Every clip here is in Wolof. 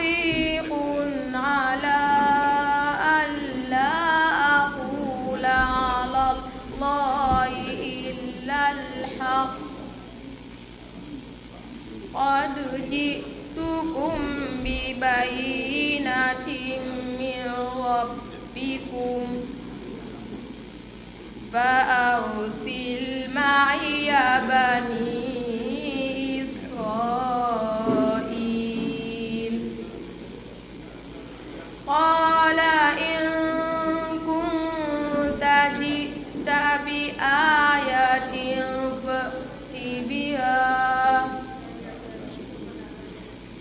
حقيق على ألا أقول على الله إلا الحق قد جئتكم ببينة من ربكم فأرسل معي بني إسرائيل قال إن كنت جئت بآية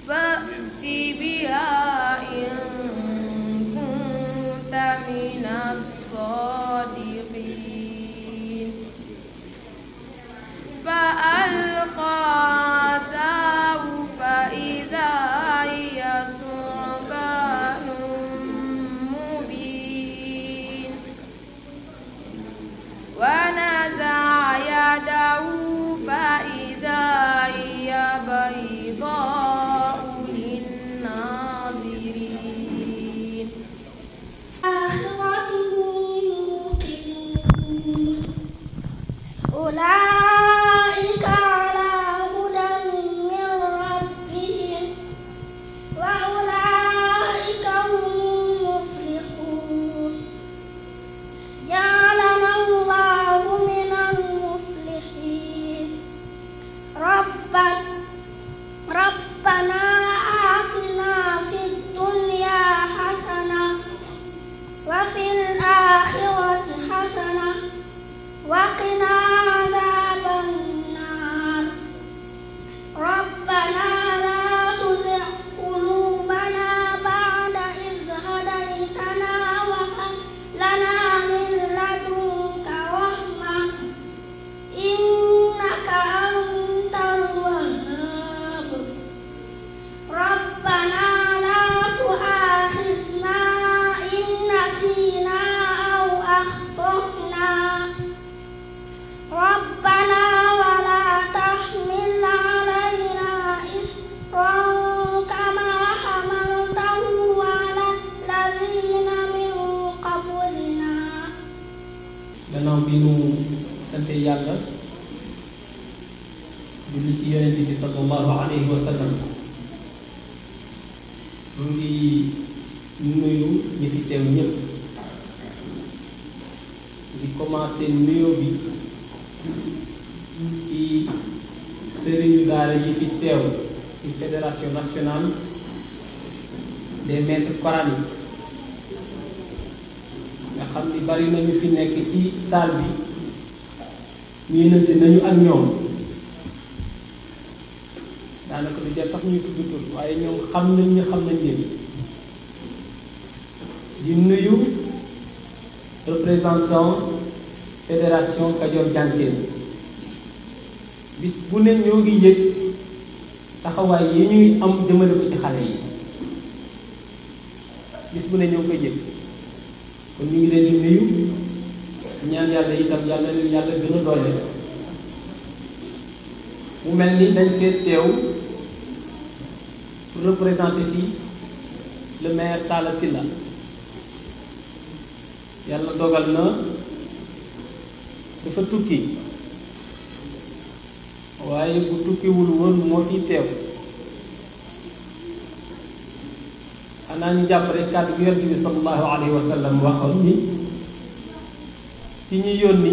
فأت بها إن كنت من الصادقين فألقى عصاه فإذا هي ثعبان مبين ونزع يده فإذا هي بيضاء للناظرين أولئك على هدى من ربهم وأولئك هم المفلحون جعلنا الله من المفلحين ربنا آتنا في الدنيا حسنة وفي الآخرة حسنة وقنا عذاب النار ربنا لا تزغ قلوبنا بعد إذ هديتنا وهب لنا من لدنك رحمة إنك أنت الوهاب ربنا لا تؤاخذنا إن نسينا أو أخطأنا ربنا ولا تحمل علينا إصرا كما حملته على الذين من قبلنا. gannaaw bi nu sante yàlla julli ci yonent bi sallallahu alayhi wa sallam mu ngi nuyu ñi fi teew ñëpp di commencé nuyoo bi ci sëriñu daara yi fi teew ci fédération nationale des maîtres coraniques nga xam ni bari nañu fi nekk ci salle bi miinante nañu ak ñoom daanaka du jar sax ñuy tudd tur waaye ñoom xam nañ leen di nuyu représentant fédération Kajoor Jànkeen bis bu ne ñoo ngi yëg taxawaay yi ñuy am jëmale ko ci xale yi bis bu ne ñoo koy yëg kon ñu ngi leen di nuyu ñaan yàlla itam yàlla leen yàlla gën a doole mu mel ni dañ fee teew pour représenter fii le maire Talla Sylla yàlla dogal na dafa tukki waaye bu tukkiwul woon moo fi teew xanaa ñu jàpp rek kàddu gi Yonent bi sallallahu alayhi wa sallam waxoon ni ki ñu yónni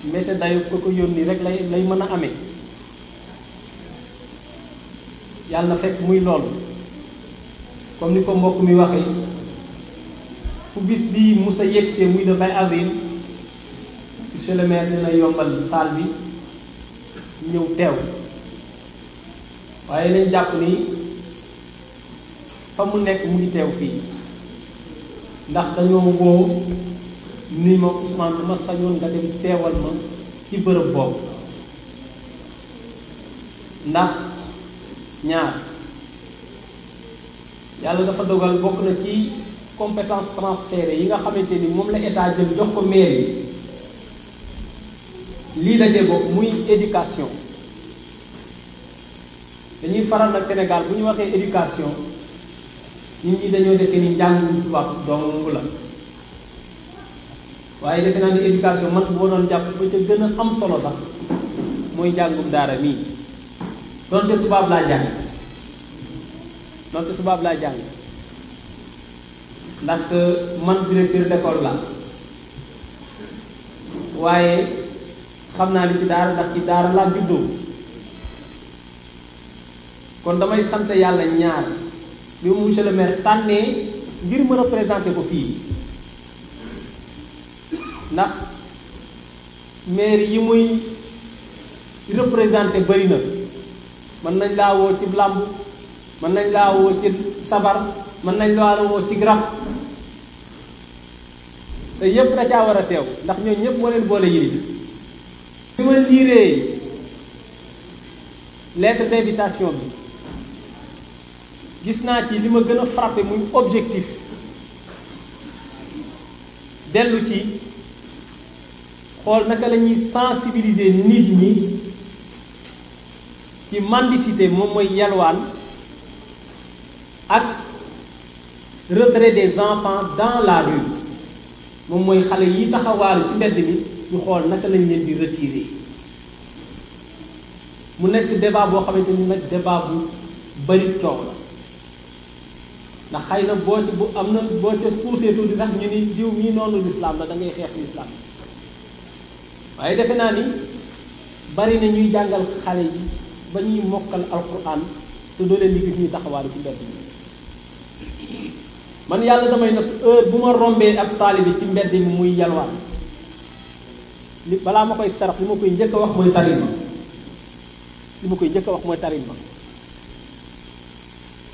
mbete dayu ko yónni rek lay mën a amee yàlla na fekk muy loolu comme ni ko mbokk mi waxee fu bis bii musa yegsee muy le 20 avril monsieur le maire dina yombal salle bi ñëw teew waaye lañ jàpp ni fa mu nekk mu ngi teew fii ndax dañoo woo ni ma Ousmane dama sañoon nga dem teewal ma ci bërëb boobu ndax ñaar yàlla dafa dogal bokk na ci compétence transférée yi nga xamante ni moom la état jël jox ko maire yi lii dajee bokk muy éducation dañuy faral nag Sénégal bu ñu waxee éducation nit ñi dañoo defee ni njàng tubaab dong la waaye defe naa ne éducation man boo doon jàpp ba ca gën a am solo sax mooy njàngum daara mii donte tubaab laa jàng ndax man directeur d'école la waaye xam naa li ci daara ndax ci daara laa juddoo kon damay sant yàlla ñaar bi mu monsieur le maire tànnee ngir ma représenté ko fii ndax maire yi muy représenté bëri na mën nañ laa woo ci làmb mën nañ laa woo ci sabar mën nañ laa woo ci rab te yépp da caa war a teew ndax ñooñu ñëpp moo leen boole yilif bi ma liiree lettre d'invitation bi gis naa ci li ma gën a frappé muy objectif dellu ci xool naka la ñuy sensibiliser nit ñi ci mendicité moom mooy yalwaan ak retrait des enfants dans la rue moom mooy xale yi taxawaaru ci mbedd mi ñu xool naka lañ leen di retirer mu nekk débat boo xamante ni nag débat bu bari coow la ndax xëy na boo ci bu am na boo ca poussé tuuti sax ñu ni diw mii noonu l'islam la da ngay xeex l'islam waaye defe naa ni bari na ñuy jàngal xale yi ba ñuy mokkal alquran te doo leen di gis ñuy taxawaaru ci mbedd mi man yàlla damay nag heure bu ma rombee ab taalibe ci mbedd mi muy yalwaan li balaa ma koy sarax li ma koy njëkk a wax mooy tarin ma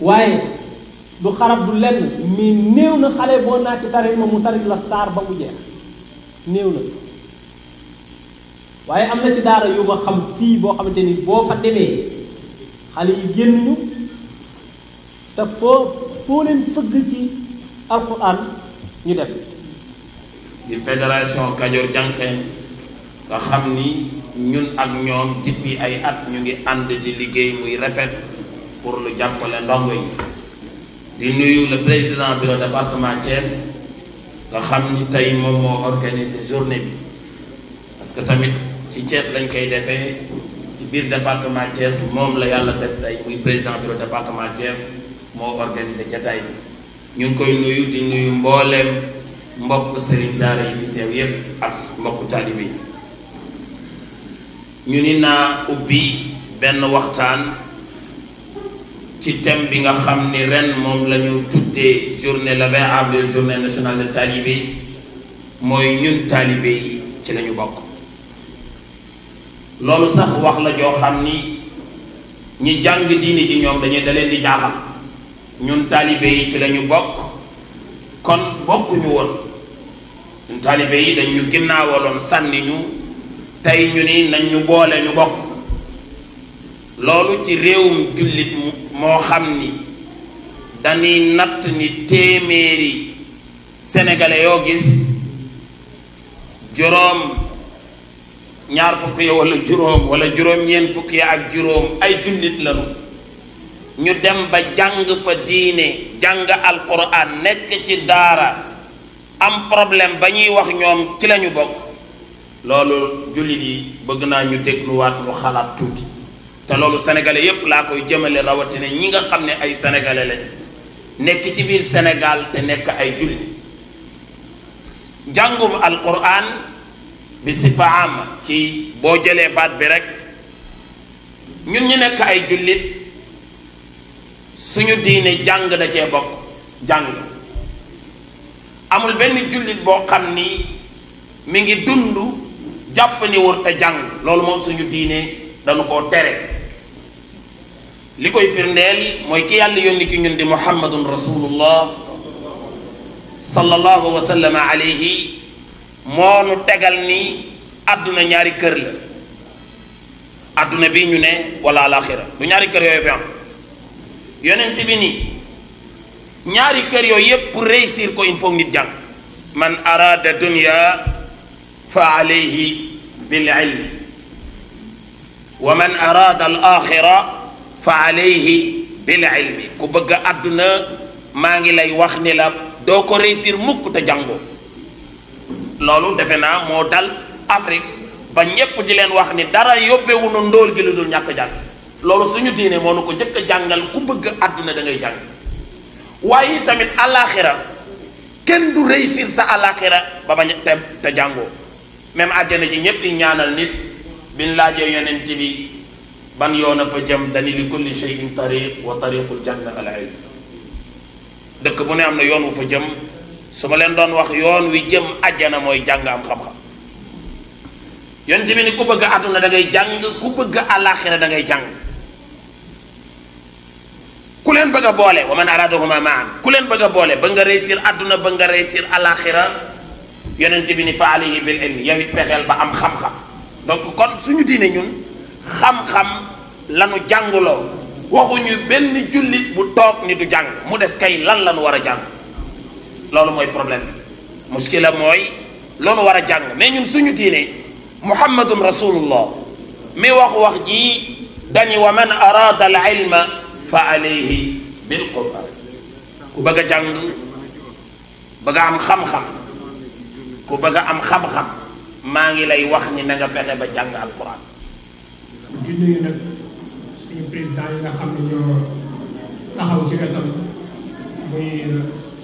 waaye du xarab du lenn mais néew na xale boo naa ci tarin ma mu tarin la saar ba mu jeex néew na waaye am na ci daara yu ma xam fii boo xamante ni boo fa demee xale yi génn ñu te foo leen fëgg ci alquran ñu def di fédération Kajoor Jànqeen nga xam ni ñun ak ñoom depuis ay at ñu ngi ànd di liggéey muy rafet pour lu jàppale ndongo yi di nuyu le président bureau département Thiès nga xam ni tey moom moo organisé journée bi parce que tamit ci Thiès lañ koy defee ci biir département Thiès moom la yàlla def tey muy président bureau département Thiès moo organisé jataay bi ñu ngi koy nuyu di nuyu mbooleem mbokk sëriñ daara yi fi teew yépp ak mbokk taalibe yi ñu ni naa ubbi benn waxtaan ci thème bi nga xam ni ren moom la ñu tuddee journée le 20 avril journée nationale de talibé mooy ñun talibé yi ci la ñu bokk loolu sax wax la joo xam ni ñi jàng diini ji ñoom dañuy da leen di jaaxal ñun talibé yi ci la ñu bokk kon bokkuñu woon ñun talibé yi dañ ñu ginnaawaloon sànni ñu tey ñu ni nañ ñu boole ñu bokk loolu ci réewum jullit moo xam ni dañuy natt ni téeméeri sénégalais yoo gis juróom ñaar fukk ya wala juróom-ñeent fukk ya ak juróom ay jullit lañu ñu dem ba jàng fa diine jàng alquran nekk ci daara am problème ba ñuy wax ñoom ci lañu bokk loolu jullit yi bëgg naa ñu dégluwaat lu xalaat tuuti te loolu sénégalais yépp laa koy jëmale rawatina ñi nga xam ne ay sénégalais lañ nekk ci biir Sénégal te nekk ay jullit jàngum alquran bi sifa am ci boo jëlee baat bi rek ñun ñu nekk ay jullit suñu diine jàng da cee bokk jàng amul benn jullit boo xam ni mi ngi dund jàpp ni wër te jàng loolu moom suñu diine dañu koo tere li koy firndeel mooy ki yàlla yónni ki ñun di muhammadun rasulullah sallallahu wa sallam alayhi moo nu tegal ni àdduna ñaari kër la àdduna bi ñu ne wala alaxira du ñaari kër yooyu fi am yonent bi ni ñaari kër yooyu yépp pour réussir ko il faut nit jàng man arada dunya fa alayhi bil ilmi wa man arada al axira fa alayhi bil ilmi ku bëgg àdduna maa ngi lay wax ni la doo ko réussir mukk te jàngoo. loolu defe naa moo dal Afrique ba ñépp di leen wax ni dara yóbbewunu ndóol gi lu dul ñàkk jàng. loolu suñu diine moo nu ko jëkk a jàngal ku bëgg àdduna da ngay jàng. waaye tamit àllaaxira kenn du réussir sa àllaaxira ba bañ te jàngoo. même àjjana ji ñépp di ñaanal nit biñ laajee yonent bi ban yoon a fa jëm dani li kulli shay'in tariq wa tariqul janna al ilm. dëkk bu ne am na yoon wu fa jëm su ma leen doon wax yoon wi jëm àjjana mooy jàng am xam-xam. yonent bi ni ku bëgg àdduna da ngay jàng ku bëgg àllaaxira da ngay jàng. ku leen bëgg a boole wa man aradahuma maan ku leen bëgg a boole ba nga réussir àdduna ba nga réussir àllaaxira yonent bi ni fa alayhi bil ilm yow it fexeel ba am xam-xam. donc kon suñu diine ñun xam-xam lanu jànguloo waxuñu benn jullit bu toog ni du jàng mu des kay lan lanu war a jàng. loolu mooy problème bi muskila mooy loolu war a jàng mais ñun suñu diine muhammadun rasulullah mi wax ji dañi wa man arada al ilma fa alayhi bil quran. ku bëgg a jàng bëgg a am xam-xam ku bëgg a am xam-xam maa ngi lay wax ni na nga fexe ba jàng alquran. di nuyu nag suñu président yi nga xam ne ñoo taxaw ci wetam muy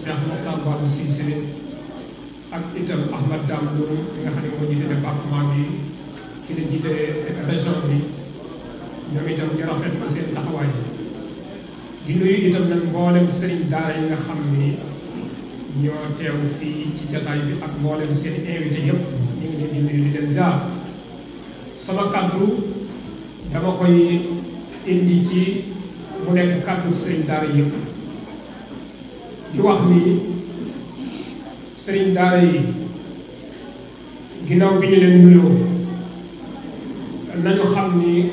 Cheikh Mokhtar Babou Cissé ak itam Ahmad Dame Loum mi nga xam ne moo jiite département bi ki la jiite région bi ñoom itam di rafetlu seen taxawaay. di nuyu itam nag mboolem sëriñ daara yi nga xam ni ñoo teew fii ci jataay bi ak mboolem seen invité yëpp ñu ngi leen di nuyu di leen ziar. sama kàddu dama koy indi ci mu nekk kàddu sëriñ daara yëpp di wax ni sëriñ daara yi ginnaaw bi ñu leen nuyoo nañu xam ni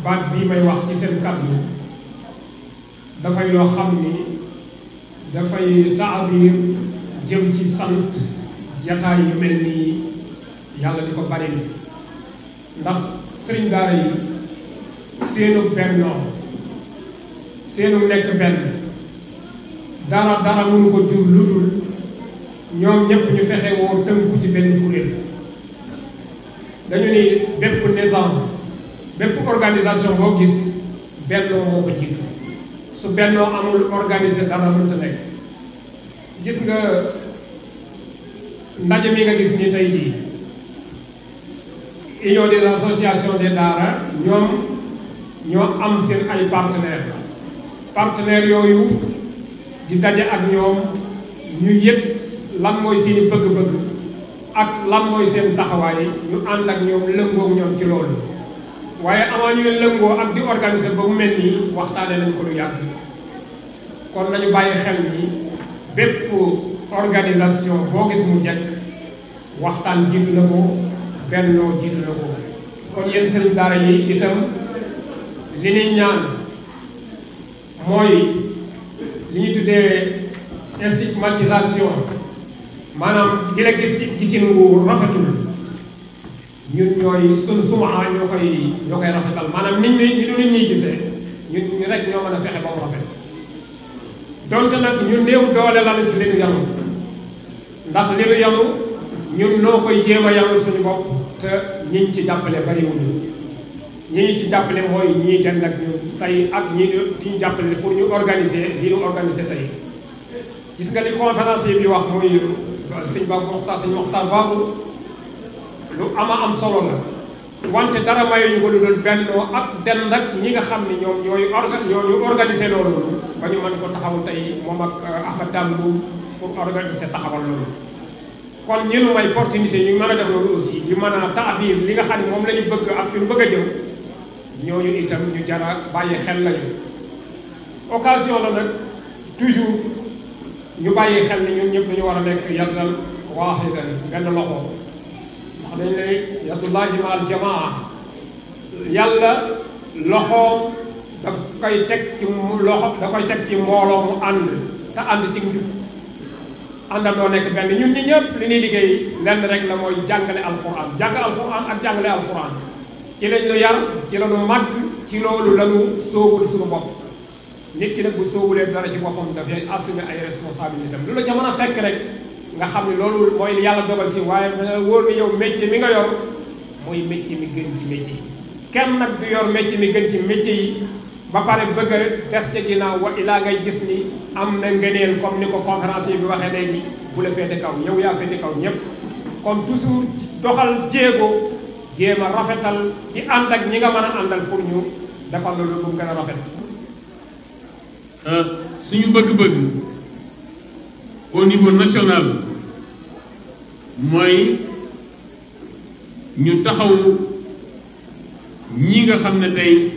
baat bii may wax ci seen kàddu dafay loo xam ni dafay taabir jëm ci sant jataay yu mel nii yàlla di ko bari ndax sëriñ daara yi seenu bennoo seenu nekk benn dara mënu ko jur lu dul ñoom ñépp ñu fexe woo tënku ci benn kuréel. dañu ni bépp nizam bépp organisation boo gis bennoo moo ko jiitu su bennoo amul organisé dara mënta nekk. gis nga ndaje mi nga gis ni tey jii union des associations des daara ñoo am seen ay partenaires yooyu di daje ak ñoom ñu yëg lan mooy seeni bëgg-bëgg ak lan mooy seen taxawaay ñu ànd ak ñoom lëngoo ñoom ci loolu. waaye avant ñu leen lëngoo ak di organiser ba mu mel nii waxtaanee nañ ko lu yàgg. kon nañu bàyyi xel ni bépp organisation boo gis mu jekk waxtaan jiitu na ko bennoo jiitu na ko. kon yéen sëriñ daara yi itam li ñuy ñaan mooy li ñu tuddee stigmatisation maanaam di la gis ci gisin wu rafetul ñun ñooy sunu suma ñoo koy rafetal maanaam nit ñuy gisee ñu rek ñoo mën a fexe ba mu rafet. donte nag ñu néew doole lañu ci li ñu yanu ndax li ñu yanu ñun noo koy jéem a yanu suñu bopp te ñi ci jàppale bariwuñu. ñi ci jàppale mooy ñii dem nag ñu tey ak ñi ñu jàppale pour ñu organiser li ñu organiser tey. gis nga li conférencier bi wax muy sëñ Mokhtar Babou lu am solo la wante dara mayuñu ko lu dul bennoo ak den nag ñi nga xam ne ñoom ñooñu organiser loolu ba ñu mën ko taxawal tey moom ak Ahmad Dame Loum pour organiser taxawal loolu. kon ñu may opportunité ñu mën a def loolu aussi ñu mën a taabir li nga xam ne moom la ñu bëgg ak fi ñu bëgg a jëm ñooñu itam ñu jara bàyyi xel lañu. occasion la nag toujours ñu bàyyi xel ni ñun ñëpp dañu war a nekk yadan waahidan benn loxo wax dañ ne yadullahi ma al jamaa yàlla loxoom daf koy teg ci loxo da koy teg ci mbooloo mu ànd te ànd ci njub àndandoo nekk benn ñun ñi ñëpp li ñuy liggéey lenn rek la mooy jàngale alquran ak jàngale alquran ci lañ ñu yar ci la ñu màgg ci loolu la ñu sóobul suñu bopp nit ki nag bu sóobulee dara ci boppam dafay assumer ay responsabilités am lu la ca mën a fekk rek nga xam ne loolu mooy li yàlla dogal ci waaye danga wóor ni yow métier mi nga yor mooy métier mi gën ci métier yi kenn nag du yor métier mi gën ci métier yi ba pare bëgg a des ca ginnaaw wa ilaa ngay gis ni am na ngëneel comme ni ko conférencier bi waxee léegi bu la féete kaw yow yaa féete kaw ñépp kon toujours doxal jéego jéem a rafetal di ànd ak ñi nga mën a àndal pour ñu defal la lu gën a rafet. suñu bëgg-bëgg au niveau national mooy ñu taxaw ñi nga xam ne tey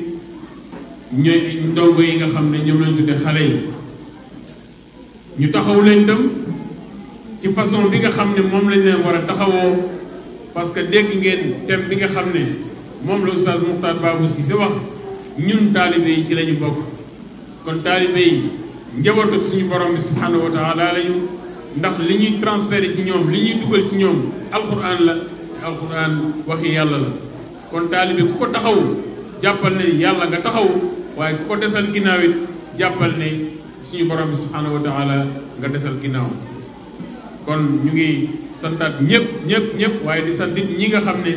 ñooy ndongo yi nga xam ne ñoom lañ tudde xale yi ñu taxaw leen tam ci façon bi nga xam ne moom lañ leen war a taxawoo parce que dégg ngeen thème bi nga xam ne moom la Oustaz Mokhtar Babou Cissé wax ñun taalibe yi ci lañu bokk kon taalibe yi njaboot ak suñu borom bi subhanahu wa taala lañu ndax li ñuy transféré ci ñoom li ñuy dugal ci ñoom alquran la alquran waxi yàlla la kon taalibe ku ko taxaw jàppal ne yàlla nga taxaw waaye ku ko desal ginnaaw it jàppal ne suñu borom bi subhanahu wa taala nga desal ginnaaw kon ñu ngi santaat ñëpp waaye di santit ñi nga xam ne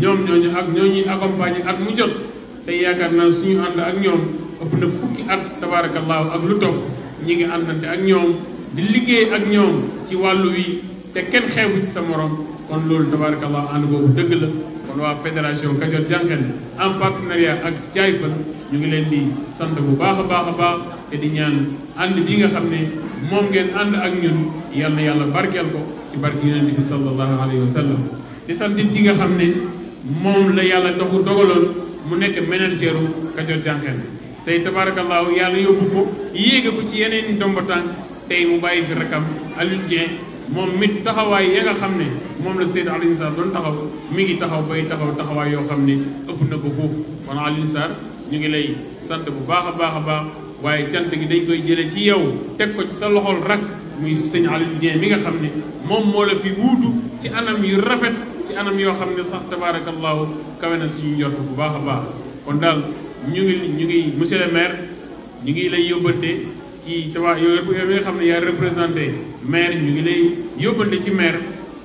ñoom ñooñu ak ñoo ñuy accompagner at mu jot te yaakaar naa suñu ànd ak ñoom ëpp na fukki at tabaarakallaahu ak lu topp ñi ngi àndante ak ñoom di liggéey ak ñoom ci wàllu wi te kenn xeebu ci sa morom kon loolu tabaarakallaahu ànd boobu dëgg la kon waa fédération Kajoor Jànqeen en partenariat ak Jaayfal ñu ngi leen di sant bu baax a baax te di ñaan ànd bi nga xam ne moom ngeen ànd ak ñun yal na yàlla barkeel ko ci barke yonent bi sallallahu alayhi wa sallam di sant ki nga xam ne moom la yàlla dogaloon mu nekk manageru Kajoor Jànqeen tey tabaarakallaahu yàlla yóbbu ko yéege ko ci yeneen ndombo tànk tey mu bàyyi fi rakam Alioune Dieng moom mit taxawaay ya nga xam ne moom la Seydou Alioune Sarr doon taxaw mi ngi taxaw bay taxawaay yoo xam ne ëpp na ko foofu kon Alioune Sarr ñu ngi lay sant bu baax a baax waaye cant gi dañ koy jëlee ci yow teg ko ci sa loxol rak muy sëñ Alioune Dieng mi nga xam ne moom moo la fi wuutu ci anam yu rafet ci anam yoo xam ne sax tabaarakallaahu kawe na suñu njort bu baax a baax kon daal ñu ngi monsieur le maire ñu ngi lay yóbbante ci yow mi nga xam ne yaa représenté maire ñu ngi lay yóbbante ci maire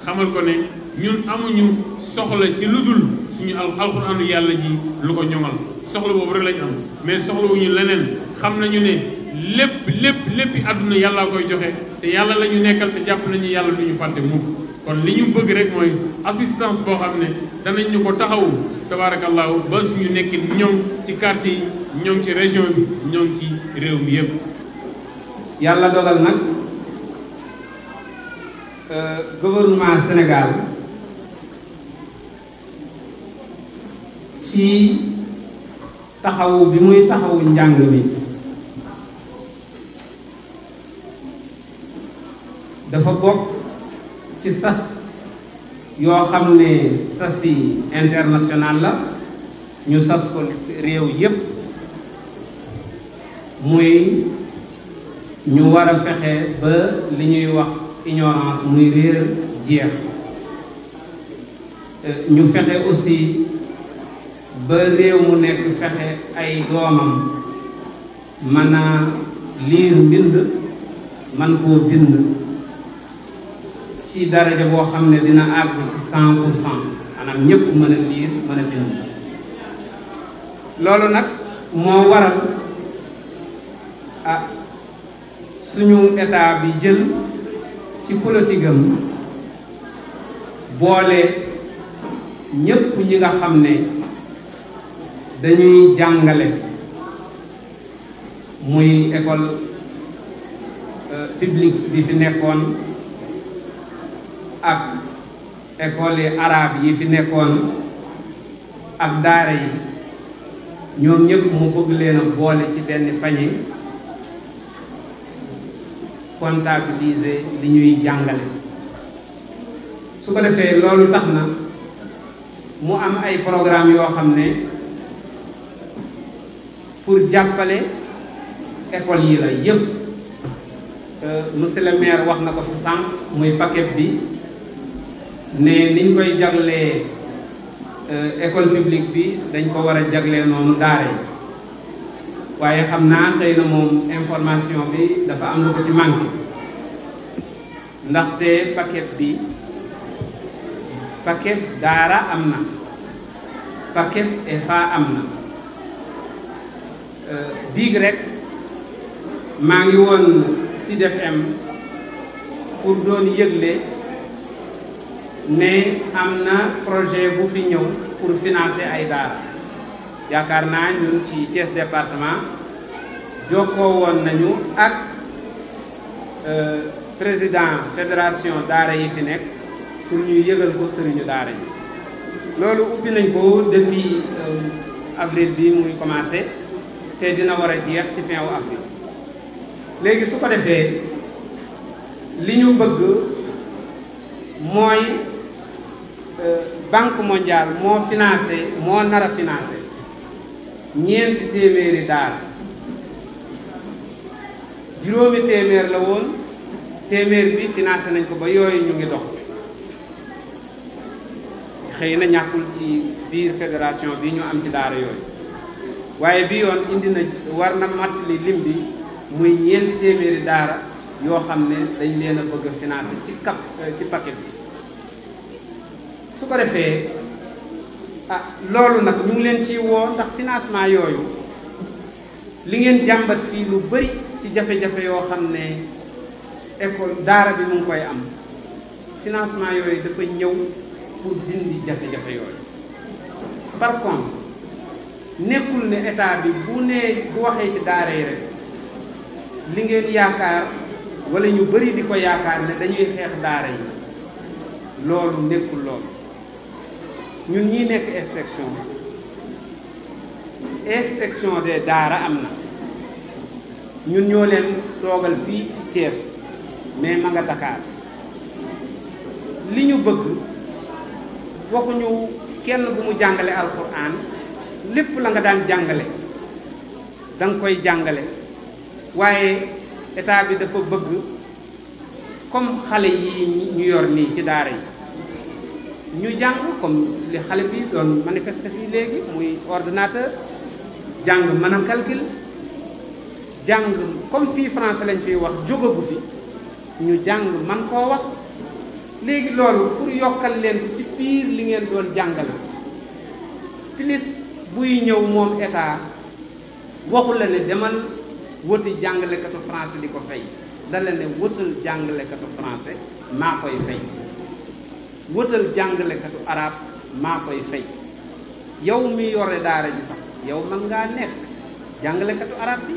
xamal ko ne ñun amuñu soxla ci lu dul suñu alxuraanu yàlla ji lu ko ñoŋal soxla boobu rek lañu am mais soxlawuñu leneen xam nañu ne léppi àdduna yàllaa koy joxe te yàlla la ñu nekkal te jàpp nañu yàlla du ñu fàtte mukk kon li ñu bëgg rek mooy assistance boo xam ne danañ ñu ko taxawu tabaarakallaahu ba suñu nekkin ñoom ci quartier yi ñoom ci région bi ñoom ci réew mi yépp yàlla dogal nag gouvernement Sénégal ci taxawu bi muy taxawu njàng mi dafa bokk ci sas yoo xam ne sasi international la ñu sas ko réew yépp muy ñu war a fexe ba li ñuy wax ignorance muy réer jeex ñu fexe aussi ba réew mu nekk fexe ay doomam mën a liir mbind man koo bind ci daraja boo xam ne dina àgg ci 100% maanaam ñépp mën a liir mën a bind loolu nag moo waral suñu état bi jël ci politique am boole ñépp ñi nga xam ne dañuy jàngale muy école publique bi fi nekkoon ak école yi arabe yi fi nekkoon ak daara yi ñoom ñépp mu bëgg leen a boole ci benn pañe comptabiliser li ñuy jàngale su ko defee loolu tax na mu am ay programme yoo xam ne pour jàppale école yi la yépp monsieur le maire wax na ko fu sànq muy paquet bi ne niñ koy jaglee école publique bi dañ ko war a jaglee noonu daara yi waaye xam naa xëy na moom information bi dafa am lu ko ci manqué ndaxte paquet daara am na paquet EFA am na biig rek maa ngi woon Sud FM pour doon yëgle ne am na projet bu fi ñëw pour financer ay daara yaakaar naa ñun ci Thiès département jokkoo woon nañu ak président fédération daara yi fi nekk pour ñu yëgal ko sëriñu daara yi loolu ubbi nañ ko depuis avril bi muy commencé te dina war a jeex ci fin wu avril léegi su ko defee li ñu bëgg mooy banque mondiale moo nar a financé ñeenti téeméeri daara juróomi téeméer la woon téeméer bi financé nañ ko ba yooyu ñu ngi dox xëy na ñàkkul ci biir fédération bi ñu am ci daara yooyu waaye bi yoon indi na war na mattali lim bi muy ñeenti téeméeri daara yoo xam ne dañ leen a bëgg a financé ci paquet bi su ko defee loolu nag ñu ngi leen ciy woo ndax financement yooyu li ngeen jàmbat fii lu bari ci jafe-jafe yoo xam ne école daara bi mu ngi koy am financement yooyu dafa ñëw pour dindi jafe-jafe yooyu par contre nekkul ne état bi bu waxee ci daara yi rek li ngeen yaakaar wala ñu bari di ko yaakaar ne dañuy xeex daara yi loolu nekkul loolu ñun ñi nekk inspection des daara am na ñun ñoo leen toogal fii ci Thiès mais ma nga Dakar li ñu bëgg waxuñu kenn bu mu jàngale alxuraan lépp la nga daan jàngale da nga koy jàngale waaye état bi dafa bëgg comme xale yi ñu yor nii ci daara yi ñu jàng comme li xale bi doon manifester fii léegi muy ordinateur jàng mën a calcul jàng comme fii français lañ fiy wax jógagu fi ñu jàng man koo wax léegi loolu pour yokkal leen ci biir li ngeen doon jàngale plus buy ñëw moom état waxu la ne demal wëti jàngalekatu français di ko fay dala ne wëtal jàngalekatu français maa koy fay wëtal jàngalekatu arabe maa koy fay yow mi yore daara ji sax yow mën ngaa nekk jàngalekatu arabe bi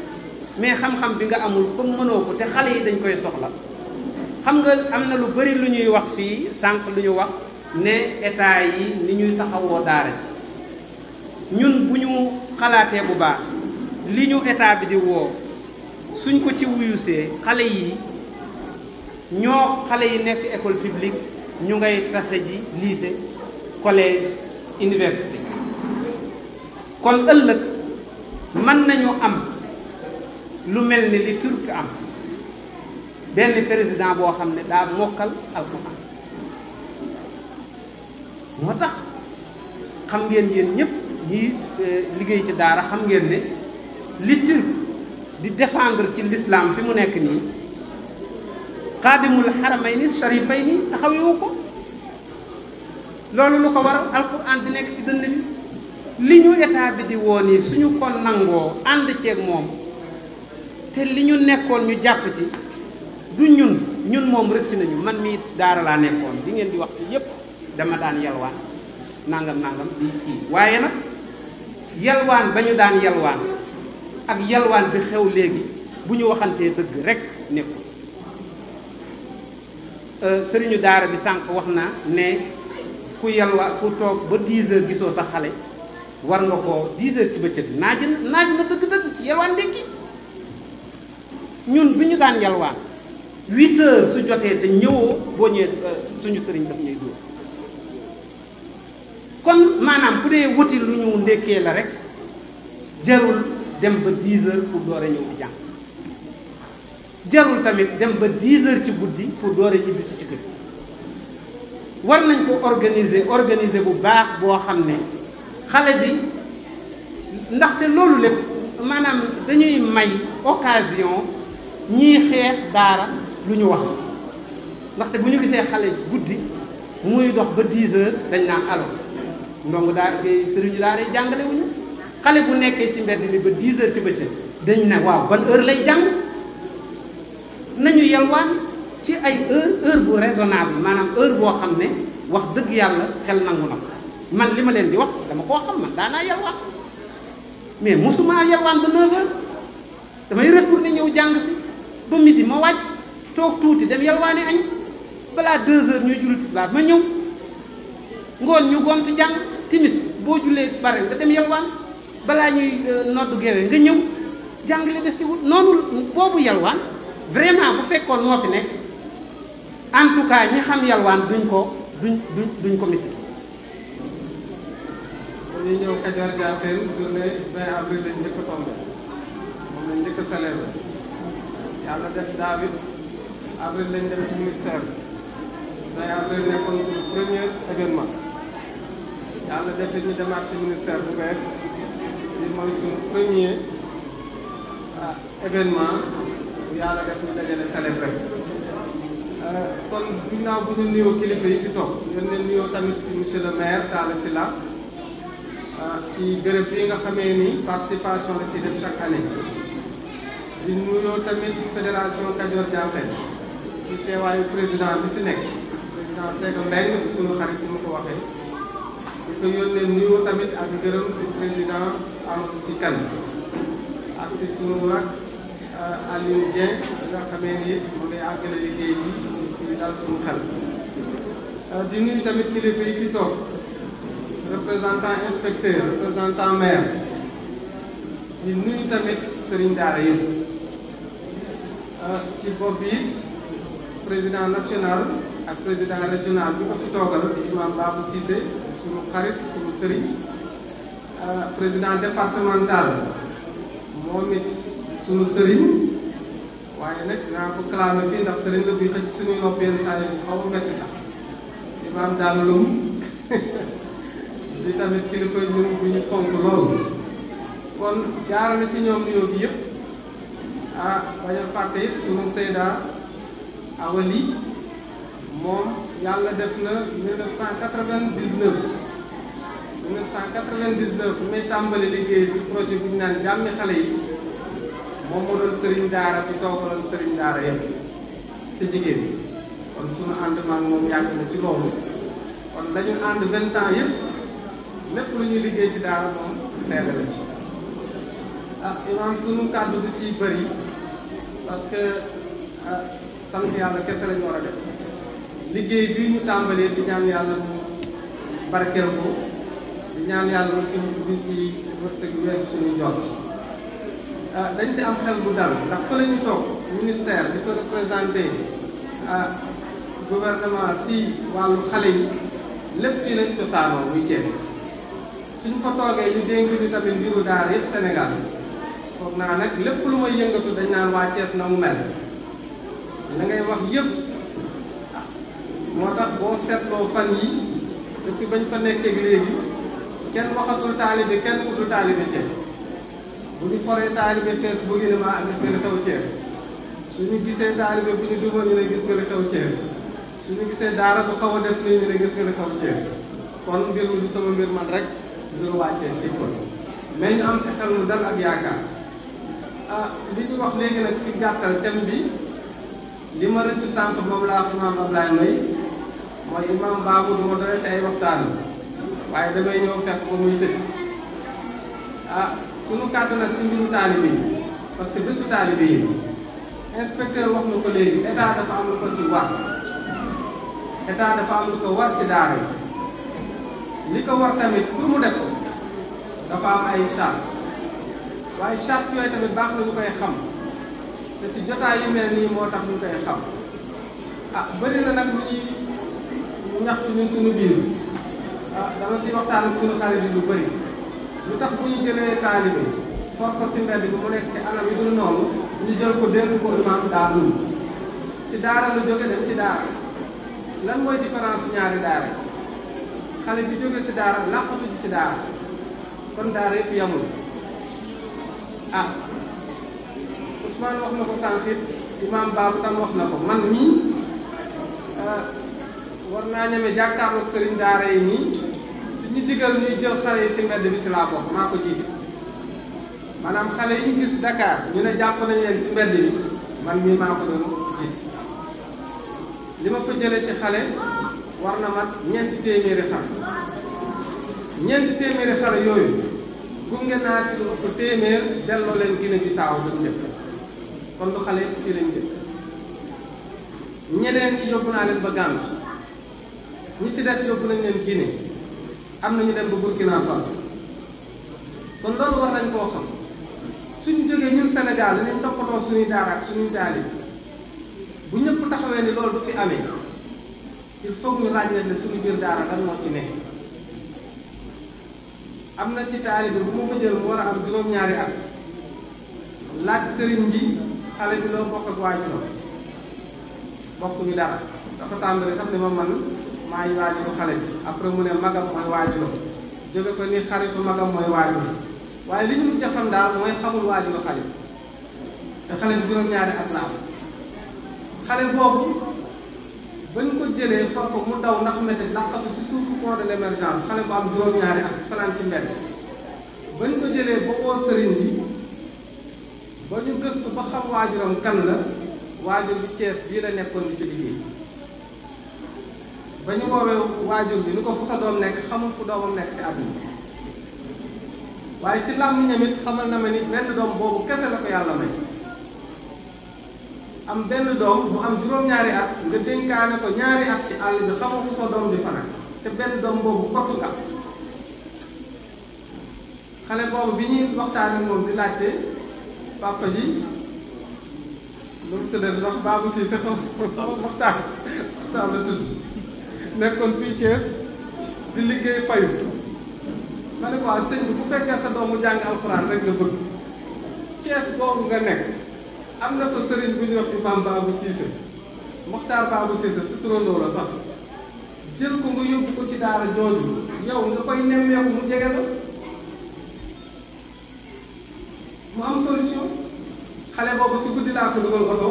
mais xam-xam bi nga amul comme mënoo ko te xale yi dañ koy soxla xam nga am na lu bari lu ñuy wax fii sànq lu ñu wax ne état yi ni ñuy taxawoo daara ji ñun bu ñu xalaatee bu baax li ñu état bi di woo suñ ko ci wuyusee xale yi nekk école publique ñu ngay tase ji lycée collège université kon ëllëg mën nañu am lu mel ni li turc am benn président boo xam ne daa mokkal alxuraan moo tax xam ngeen yéen ñëpp ñi liggéey ci daara xam ngeen ne li turc di défendre ci l'islam fi mu nekk nii xaadimul xaramayni sharifayni taxawewu ko loolu lu ko waral alxuraan di nekk ci dënn bi li ñu état bi di woo nii suñu ko nangoo ànd ceeg moom te li ñu nekkoon ñu jàpp ci du ñun moom rëcc nañu man mii daara laa nekkoon di ngeen di wax ci yépp dama daan yalwaan nangam di kii waaye nag yalwaan ba ñu daan yalwaan ak yalwaan bi xew léegi bu ñu waxantee dëgg rek nekkul sëriñu daara bi sànq wax na ne ku toog ba 10 heures gisoo sa xale war nga ko 10 heures ci bëccëg naaj na dëgg-dëgg ci yalwaan ndekki ñun bi ñu daan yalwaan 8 heures su jotee te ñëwoo boo ñëwee suñu sëriñ daf ñuy dóor kon maanaam bu dee wuti lu ñu ndekkee la rek jarul dem ba 10 heures pour door a ñëw di jàng jarul tamit dem ba 10 heures ci guddi pour door a ñibbisi ci kër war nañ ko organiser bu baax boo xam ne xale bi ndaxte loolu lépp maanaam dañuy may occasion ñii xeex daara lu ñu wax ndaxte bu ñu gisee xale guddi muy dox ba 10 heures dañ naan alors ndongo daara sëriñu daara yi jàngale wuñu xale bu nekkee ci mbedd mi ba 10 heures ci bëccëg dañ ne waaw ban heure lay jàng nañu yalwaan ci ay heure bu raisonnable maanaam heure boo xam ne wax dëgg yàlla xel nangu na ko man li ma leen di wax dama koo xam man daanaa yalwaan mais mosuma yalwaan ba 9 heures damay retourné ñëw jàng si ba midi ma wàcc toog tuuti dem yalwaani añ balaa 2 heures ñuy julli tisbaar ma ñëw ngoon ñu gontu jàng timis boo jullee bare nga dem yalwaan balaa ñuy noddu geewee nga ñëw jàng li des ci wut noonu boobu yalwaan vraiment bu fekkoon moo fi nekk en tout cas ñi xam yalwaan duñ ko métti. dañuy ñëw Kajoor Diakhène journée 20 avril lañ njëkk a tombé moom lañ njëkk a célébré yàlla def David avril lañ dem ci ministère bi 20 avril nekkoon suñu premier événement yàlla def it ñu demaat ci ministère bu bees bi mooy suñu premier événement bu yàlla def ñu dajale célébré kon ginnaaw bu ñu nuyoo kilifa yi fi toog ngeen leen nuyoo tamit ci monsieur le maire Talla Sylla ci béréb bi nga xamee ni participation la si def chaque année di nuyoo tamit fédération Kajoor Diakhène ci teewaayu président bi fi nekk président Sega Mbengue di sunu xarit bi ma ko waxee di ko yónnee nuyoo tamit ak gërëm si président Amadou Sy Kane ak si sunu rak Aliou Dieng bi nga xamee ni mu ngi àggale liggéey bi si dal sunu xel di nuyu tamit kilifa yi fi toog représentant inspecteur représentant maire di nuyu tamit sëriñ daara yëpp ci bopp bi it président national ak président régional bi ko fi toogal di imam Babou Cissé suñu xarit suñu sëriñ président départemental moom it suñu sëriñ waaye nag dinaa ko clamé fii ndax sëriñ la buy xëcc suñu nopp yenn saa yi xaw a metti sax imam daal lum di tamit kilifa ñun bu ñu fonk loolu kon jaarale si ñoom nuyoo bi yëpp bañ a fàtte it suñu Seyda Awali moom yàlla def na 1999 bu may tàmbali liggéey si projet bu ñu naan jàmmi xale yi moom moo doon sëriñ daara bi toogaloon sëriñ daara yëpp si jigéen kon suñu ànd maag moom yàgg na ci loolu kon dañu ànd 20 ans yëpp lépp lu ñuy liggéey ci daara moom seede la ci imaam sunu kàddu bi ci bëri parce que sant yàlla kese lañu war a def liggéey bii ñu tàmbalee di ñaan yàlla mu barkeel ko di ñaan yàlla mu si bi si wërsëg wees suñu jot dañ si am xel bu dal ndax fa la ñu toog ministère di fa représenté gouvernement si wàllu xale yi lépp fii lañ cosaanoo muy Thiès suñu fa toogee ñu dénk ñu tamit mbiru daara yëpp Sénégal foog naa nag lépp lu may yëngatu dañ naan waa Thiès na mu mel la ngay wax yëpp moo tax boo seetloo fan yi depuis bañ fa nekkee léegi kenn waxatul taalibe kenn utul taalibe Thiès bu ñu foree taalibe Facebook yi ne maa gis nga li xew Thiès suñu gisee taalibe bu ñu duma ñu ne gis nga li xew Thiès suñu gisee daara bu xaw a def nii ñu ne gis nga li xew Thiès kon mbir mi du sama mbir man rek mbiru waa Thiès si kon mais ñu am si xel mu dal ak yaakaar li ñu wax léegi nag si gàttal thème bi li ma rëcc sànq moom laa wax imaam Ablaye May mooy imaam Babou du ma doole si ay waxtaan waaye damay ñëw fekk ba muy tëj sunu kàddu nag si mbiru taalibe yi parce que bésu taalibe yi inspecteur wax na ko léegi état dafa am lu ko ci war état dafa am lu ko war si daara yi li ko war tamit pour mu def ko dafa am ay charte waaye charte yooyu tamit baax na ñu koy xam te si jotaay yu mel nii moo tax ñu koy xam bëri na nag lu ñuy ñaxtu ñun suñu biir dama si waxtaan ak suñu xarit yi lu bëri lu tax bu ñu jëlee taalibe for ko si mbedd bi mu nekk si anam yi dul noonu ñu jël ko dénk ko imaam daa lum si daara lu jóge dem ci daara lan mooy différence ñaari daara xale bi jóge si daara làqatu ji si daara kon daara yëpp yamul ah Ousmane wax na ko sànq it imam Babou tam wax na ko man mii war naa ñeme jàkkaarloog sëriñ daara yi nii si ñu digal ñuy jël xale yi si mbedd bi si laa bokk maa ko jiite maanaam xale yi ñu gis Dakar ñu ne jàpp nañ leen si mbedd bi man mii maa ko doon jiite li ma fa jëlee ci xale war na mat 4 téeméeri xale 4 téeméeri xale yooyu gunge naa si lu ëpp téeméer delloo leen Guinée Bissau ba njëkk kon du xale fii lañ dëkk ñeneen ñi yóbbu naa leen ba Gambie ñi si des yóbbu nañ leen Guinée am na ñu dem ba Burkina Faso kon loolu war nañ koo xam suñu jógee ñun Sénégal dinañ toppatoo suñuy daara ak suñuy taalib bu ñëpp taxawee ni loolu du fi amee il faut ñu ràññale suñu biir daara lan moo ci nekk. am na si taalibe bu mu fa jël mu war a am juróom-ñaari at laaj sëriñ bi xale bi loo bokk ak waajuram bokkuñu dara dafa tàmbali sax ni ma man maay waajuru xale bi après mu ne magam mooy waajuram jóge ko ni xaritu magam mooy waajuram waaye li ñu mujj a xam daal mooy xamul waajuru xale bi te xale bi juróom-ñaari at la am xale boobu bañ ko jëlee for ko mu daw ndax métti laqatu si suufu pont de l'émergence xale bu am juróom-ñaari at fanaan ci mbedd bañ ko jëlee ba woo sëriñ bi ba ñu gëstu ba xam waajuram kan la waajur bi Cees bii la nekkoon di fi liggéey ba ñu woowee waajur bi ni ko fu sa doom nekk xamul fu doomam nekk si àdduna waaye ci làmmiñam it xamal na ma ni benn doom boobu kese la ko yàlla may am benn doom bu am juróom-ñaari at nga dénkaane ko ñaari at ci àll bi xamoo fu sa doom di fanaan te benn doom boobu kottu nga xale boobu bi ñuy waxtaan ak moom di laajte papa ji lu mu tuddee sax Babou Cissé waxtaan la tudd nekkoon fii Thiès di liggéey fayu ma ne ko waa sëñ bi bu fekkee sa doomu jàng alxuraan rek nga bëgg Thiès boobu nga nekk am na fa sëriñ bu ñuy wax imam Babou Cissé Mokhtar Babou Cissé si turandoo la sax jël ko nga yóbbu ko ci daara jooju yow nga koy nemmeeku mu jege la mu am solution xale boobu si guddi laa ko dugal oto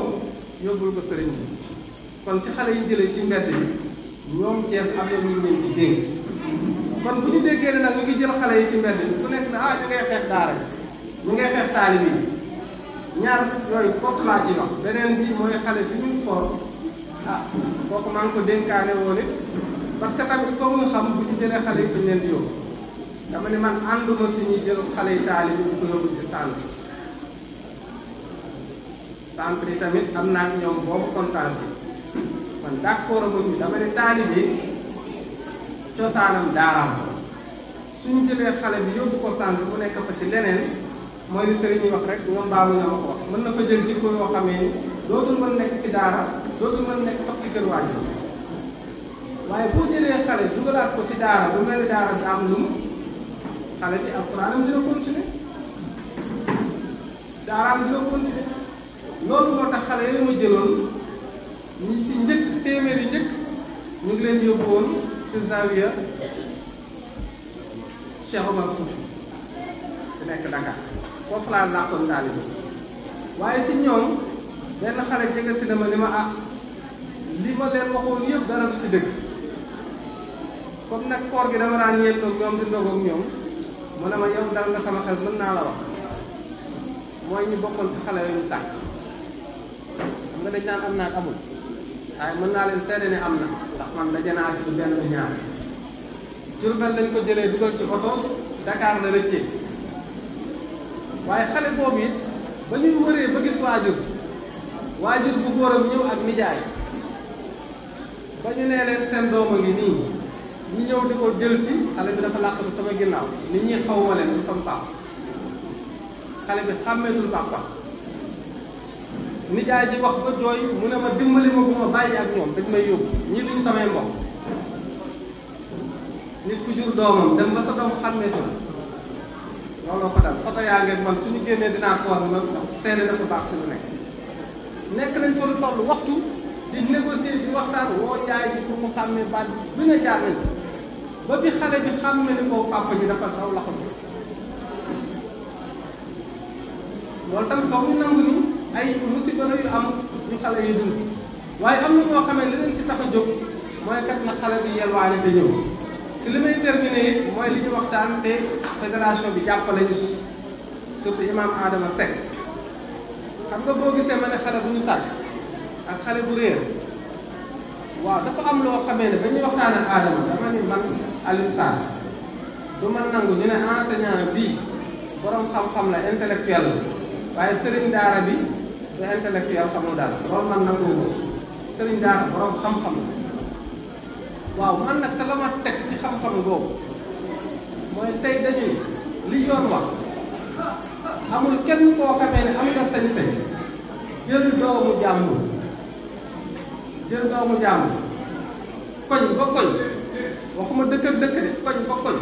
yóbbul ko sëriñ bi kon si xale yi jëlee ci mbedd yi ñoom Thiès am na ñu leen si dénk kon bu ñu déggee ne nag ñu ngi jël xale yi si mbedd yi ku nekk na ah ñu ngay xeex daara ñu ngay xeex taalibe yi ñaar yooyu kott laa ciy wax beneen bi mooy xale bi ñu for ah kooku maa ngi ko dénkaane woon it parce que tamit il faut nga xam bu ñu jëlee xale yi fa ñu leen di yóbbu dama ne man ànduma si ñuy jël xale yi taalibe bi ko yóbbu si centre yi tamit am naa ak ñoom boobu kontaan si man d'accord ak ñu dama ne taalibe cosaanam daaraam suñu jëlee xale bi yóbbu ko centre bu nekk fa ci leneen mooy li sëriñ yi wax rek ñoom baabu ñoo ma ko wax mën na fa jël jikko yoo xamee ni dootul mën nekk ci daara dootul mën nekk sax si kër waajur waaye boo jëlee xale dugalaat ko ci daara bu mel ni daara bi am lum xale bi alxuraanam dina continuer daaraam dina continuer loolu moo tax xale yooyu ma jëloon ñi si njëkk téeméeri njëkk ñu ngi leen yóbbu woon si Zawiya Cheikh Omar Fouti di nekk Dakar foofu laa làqoon taalibe waaye si ñoom benn xale jege si dama ni ma ah li ma leen waxoon yëpp dara du ci dëgg comme nag koor gi dama daan ñeentoog ñoom di ndogoog ñoom mu ne ma yow dal nga sama xel mën naa la wax mooy ñi bokkoon si xale yooyu sàcc xam nga dañ naan am naa amul waaye mën naa leen seede ne am na ndax man daje naa si du benn du ñaar Jurbel lañ ko jëlee dugal ci oto Dakar la rëccee waaye xale boobu it ba ñu wëree ba gis waajur bu góoram ñëw ak nijaay ba ñu nee leen seen dooma ngi nii ñu ñëw di ko jël si xale bi dafa làqatu sama ginnaaw nit ñi xaw ma leen du sama papa xale bi xàmmeetul papa nijaay ji wax ba jooy mu ne ma dimbali ma bu ma bàyyi ak ñoom dañ may yóbbu ñii duñu samay mbokk nit ku jur doomam dem ba sa doom xàmmeetul looloo ko dal photo yaa ngeen man suñu génnee dinaa ko wax ma ndax seede dafa baax suñu nekk nañ fa lu toll waxtu di négocier di waxtaan woo jaay bi pour mu xàmmee baat bi ne jaar nañ si ba bi xale bi xàmme ni ko papa ji dafa daw laxasu loolu tamit foog ñu nangu ni ay musiba la yu am ñu xale yi dund waaye am na ñoo xamee li leen si tax a jóg mooy kat na xale bi yelwaane te ñëw si li may terminé it mooy li ñu waxtaan te fédération bi jàppale ñu si surtout imam Adama Seck xam nga boo gisee ma ne xale bu ñu sàcc ak xale bu réer waaw dafa am loo xamee ne ba ñuy waxtaan ak Adama dama ni man Alioune Sarr du man nangu ñu ne enseignant bii borom xam-xam la intellectuel la waaye sëriñ daara bi du intellectuel xamul daal loolu man nangu ko sëriñ daara borom xam-xam la waaw man nag sa la ma teg ci xam-xam boobu mooy tey dañu li yoon wax amul kenn koo xamee ne am nga sañ-sañ jël doomu jàmbur koñ ba koñ waxuma dëkk ak dëkk de koñ ba koñ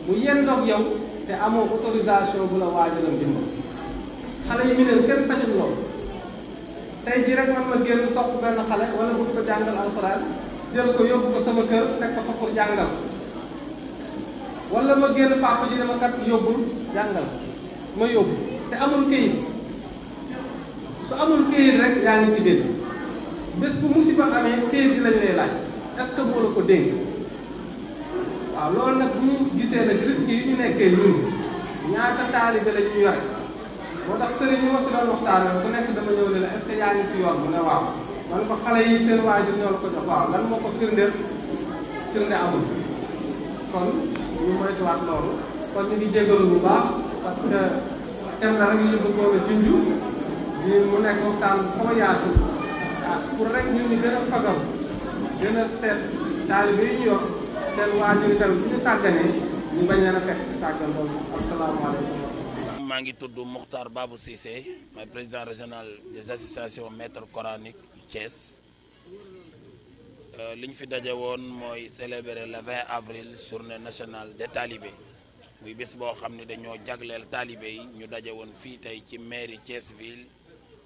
mu yendoog yow te amoo autorisation bu la waajuram bind xale yi mineur kenn sañul lool tey ji rek man ma génn sopp benn xale wala bëgg ko jàngal alxuraan jël ko yóbbu ko sama kër teg ko fa pour jàngal wala ma génn papa ji dama kat yóbbul jàngal ma yóbbu te amul këyit su amul këyit rek yaa ngi ci dégg bés bu musiba amee këyit bi lañ lay laaj est-ce que moo la ko dénk waaw loolu nag bu ñu gisee nag risque yi ñu nekkee ñun ñaata taalibe la ñu yore moo tax sëriñ ñu ma si doon waxtaanee ku nekk dama ñëw ne la est-ce que yaa ngi si yoon mu ne waaw man ko xale yi seen waajur ñoo la ko jox waaw lan moo ko firndeel firnde amul kon ñu moytuwaat loolu kon ñu ngi jégalu bu baax parce que thème la rek ñu bëggoon a junj bi mu nekk waxtaan bu xaw a yaatu pour rek ñun ñu gën a fagaru gën a seet taalibe yi ñu yor seen waajur tamit bu ñu sàgganee ñu bañ leen a fekk si sàggan loolu asalaamaaleykum. maa ngi tudd Mokhtar Babou Cissé may président régional des associations maîtres coraniques Thiès li ñu fi daje woon mooy célébrer le 20 avril journée nationale des talibés muy bés boo xam ne dañoo jagleel talibé yi ñu daje woon fii tey ci mairie Thiès ville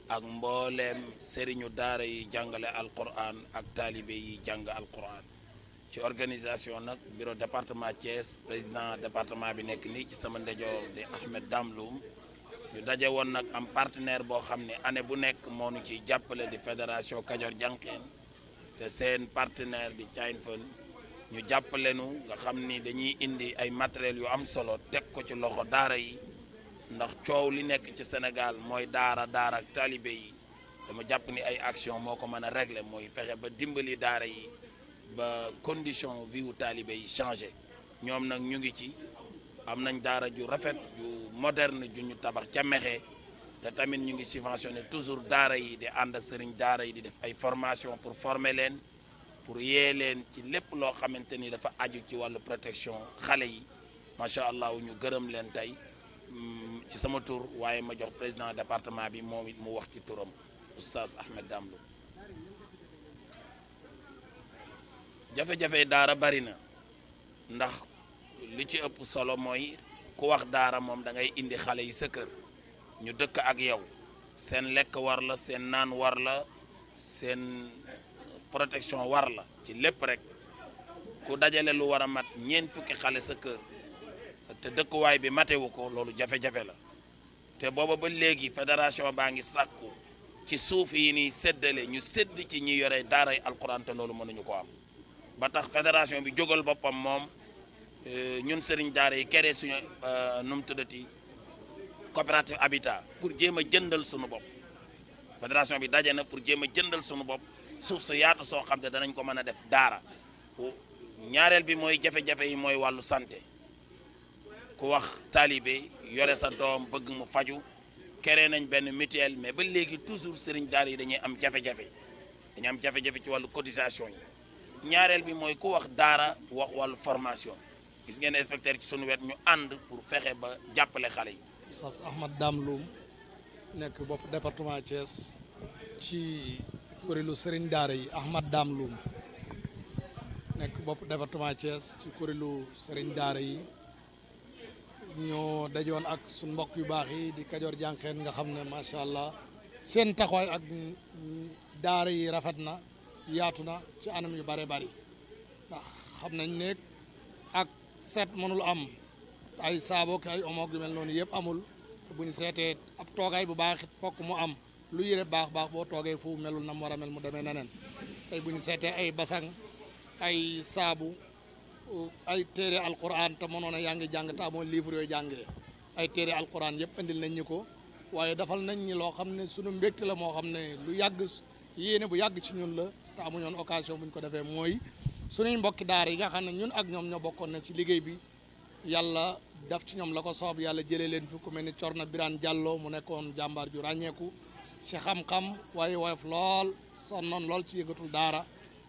ak mbooleem sëriñu daara yi jàngale alquran ak talibé yi jàng alquran ci organisation nag bureau département Thiès président département bi nekk nii ci sama ndejoor di Ahmed Damloum ñu daje woon nag am partenaire boo xam ne année bu nekk moo ñu ciy jàppale di fédération Kajoor Jànqeen te seen partenaire di Cain Fën ñu jàppale nu nga xam ni dañuy indi ay matériels yu am solo teg ko ci loxo daara yi ndax coow li nekk ci Sénégal mooy daara ak talibé yi dama jàpp ni ay action moo ko mën a régler mooy fexe ba dimbali daara yi ba condition vie wu talibé yi changé ñoom nag ñu ngi ci am nañ daara ju rafet ju moderne ju ñu tabax ca Mexe te tamit ñu ngi subventionné toujours daara yi di ànd ak sëriñ daara yi di def ay formation pour former leen pour yee leen ci lépp loo xamante ni dafa aju ci wàllu protection xale yi macha allah ñu gërëm leen tey ci sama tur waaye ma jox président département bi moom it mu wax ci turam oustaz Ahmed Damloum. jafe-jafe daara bari na ndax li ci ëpp solo mooy ku wax daara moom da ngay indi xale yi sa kër ñu dëkk ak yow seen lekk war la seen naan war la seen protection war la ci lépp rek ku dajale lu war a mat ñeent fukki xale sa kër te dëkkuwaay bi matewu ko loolu jafe-jafe la te booba ba léegi fédération baa ngi sàkku ci suuf yi ni séddale ñu sédd ci ñi yore daaray alquran te loolu mënuñu ko am ba tax fédération bi jógal boppam moom ñun sëriñ daara yi kere suñu nu mu tuddati coopérative habitat pour jéem a jëndal suñu bopp fédération bi daje na pour jéem a jëndal suñu bopp suuf su yaatu soo xam ne danañ ko mën a def daara ñaareel bi mooy jafe-jafe yi mooy wàllu santé ku wax talibé yore sa doom bëgg mu faju kere nañ benn mutuelle mais ba léegi toujours sëriñ daara yi dañuy am jafe-jafe ci wàllu cotisation yi ñaareel bi mooy ku wax daara wax wàllu formation gis ngeen inspecteur ci sunu wet ñu ànd pour fexe ba jàppale xale yi. Oustaz Ahmed Damloum nekk bopp département Thiès ci kuréelu Serigne Daara yi Ahmed Damloum nekk bopp département Thiès ci kuréelu Serigne Daara yi ñoo dajoon ak suñ mbokk yu baax yi di Kajoor Jànqeen nga xam ne macha allah seen taxawaay ak daara yi rafet na yaatu na ci anam yu bare bari ndax xam nañ ne ak set mënul am ay saabo ki ay omoog yu mel noonu yëpp amul bu ñu seetee ab toogaay bu baax it fokk mu am lu yëre baax baax boo toogee fu melul na mu war a mel mu demee neneen tey bu ñu seetee ay basang ay saabu ay téere alquran te mënoon a yaa ngi jàng te amoon livre yooyu jàngee ay téere alquran yëpp indil nañ ñu ko waaye defal nañ ñi loo xam ne sunu mbégte la moo xam ne lu yàgg yéene bu yàgg ci ñun la te amuñoon occasion bu ñu ko defee mooy suñuy mbokki daara yi nga xam ne ñun ak ñoom ñoo bokkoon na ci liggéey bi yàlla def ci ñoom la ko soob yàlla jëlee leen fi ku mel ni Corna Birane Diallo mu nekkoon jàmbaar ju ràññeeku ci xam-xam waaye woyof lool sonnoon lool ci yëngatul daara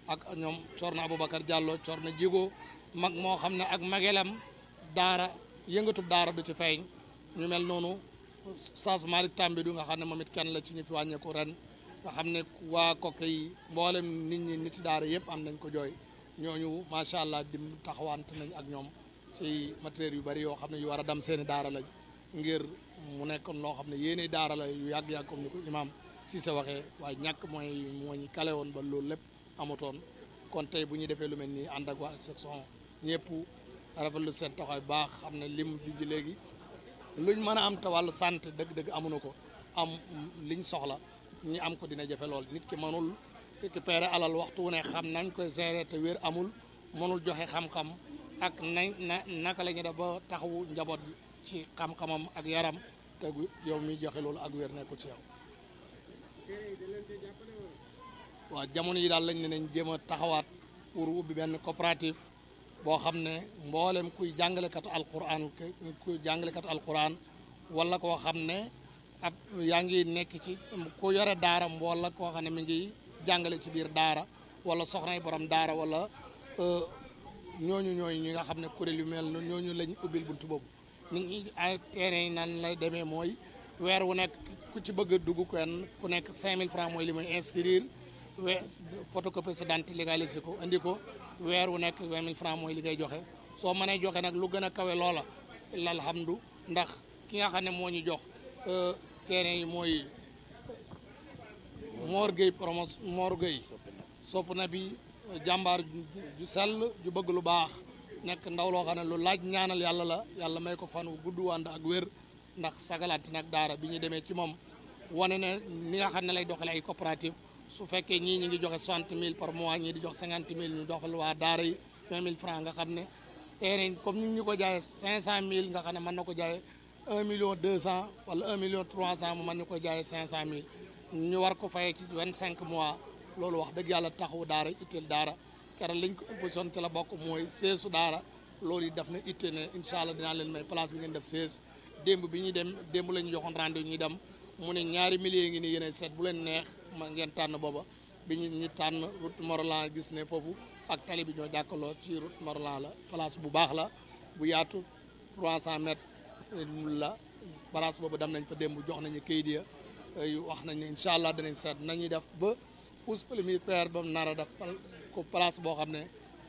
ak ñoom Corna Aboubacar Diallo Corna Jigo mag moo xam ne ak magelam daara yëngatul daara du ci feeñ ñu mel noonu Saas Malick Tambidou nga xam ne moom it kenn la ci ñi fi wàññeeku ren nga xam ne waa Kokke yi mboolem nit daara yëpp am nañ ko jooy ñooñu macha allah dim taxawante nañ ak ñoom ci matériel yu bari yoo xam ne yu war a dem seeni daara lañ ngir mu nekkoon loo xam ne yéene daara la yu yàgg-yàgg comme ni ko imam Cissé waxee waaye ñàkk moo ñu kale woon ba loolu lépp amutoon kon tey bu ñu defee lu mel nii ànd ak waa inspection ñëpp rafetlu seen taxawaay baax xam ne lim junj léegi luñ mën a am te wàllu santé dëgg-dëgg amuñu ko am liñ soxla ñi am ko dina jafe lool nit ki mënul récupérer alal waxtu wu ne xam nañ koy gérer te wér amul mënul joxe xam-xam ak naka la ñuy def ba taxawu njaboot bi ci xam-xamam ak yaram te yow mi joxe loolu ak wér nekkul ci yow. waaw jamono yi daal lañ ne nañ jéem a taxawaat pour ubbi benn coopérative boo xam ne mboolem kuy jàngalekatu alquran wala koo xam ne ab yaa ngi nekk ci ku yore daara wala koo xam ne mi ngi jàngale ci biir daara wala soxnay borom daara wala ñooñu ñi nga xam ne kuréel yu mel noonu ñooñu lañ ubbil buntu boobu nit ñi ay terrain yi nan lay demee mooy weer wu nekk ku ci bëgg a dugg kenn ku nekk 5000 francs mooy li muy inscrire photocopie sa d'identité légalisé ko indi ko weer wu nekk 20000 francs mooy li ngay joxe soo mënee joxe nag lu gën a kawe loola alhamdu ndax ki nga xam ne moo ñu jox terrain yi mooy Mor Gueye sopp na bi jàmbaar ju sell ju bëgg lu baax nekk ndaw loo xam ne lu laaj ñaanal yàlla la yàlla may ko fan wu gudd wànd ak wér ndax sagalaati nag daara bi ñu demee ci moom wane ne ni nga xam ne lay doxale ay coopérative su fekkee ñii ñi ngi joxe 60000 par mois ñii di jox 50000 ñu doxal waa daara yi 20000 francs nga xam ne terrain comme ni ñu ko jaayee 500000 nga xam ne mën na ko jaayee 1 200 000 wala 1 300 000 mu mën ñu ko jaayee 500000 ñu war ko fayee ci 25 mois loolu wax dëgg yàlla taxawu daara itteel daara keroog liñ ko imposition ci la bokk mooy seesu daara loolu yi def na itte ne incha allah dinaa leen may place bi ngeen def sees démb bi ñuy dem démb la ñu joxoon rendez-vous ñuy dem mu ne ñaari milliers ngi ni yéen a seet bu leen neex ma ngeen tànn booba bi ñu tànn route Morolan gis ne foofu ak tali bi ñoo jàkkaloo ci route Morolan la place bu baax la bu yaatu 300 mètres la place boobu dem nañ fa démb jox nañu kayit ya wax nañ ne incha allah dinañ seet nañuy def ba pousse premier père ba nar a def ko place boo xam ne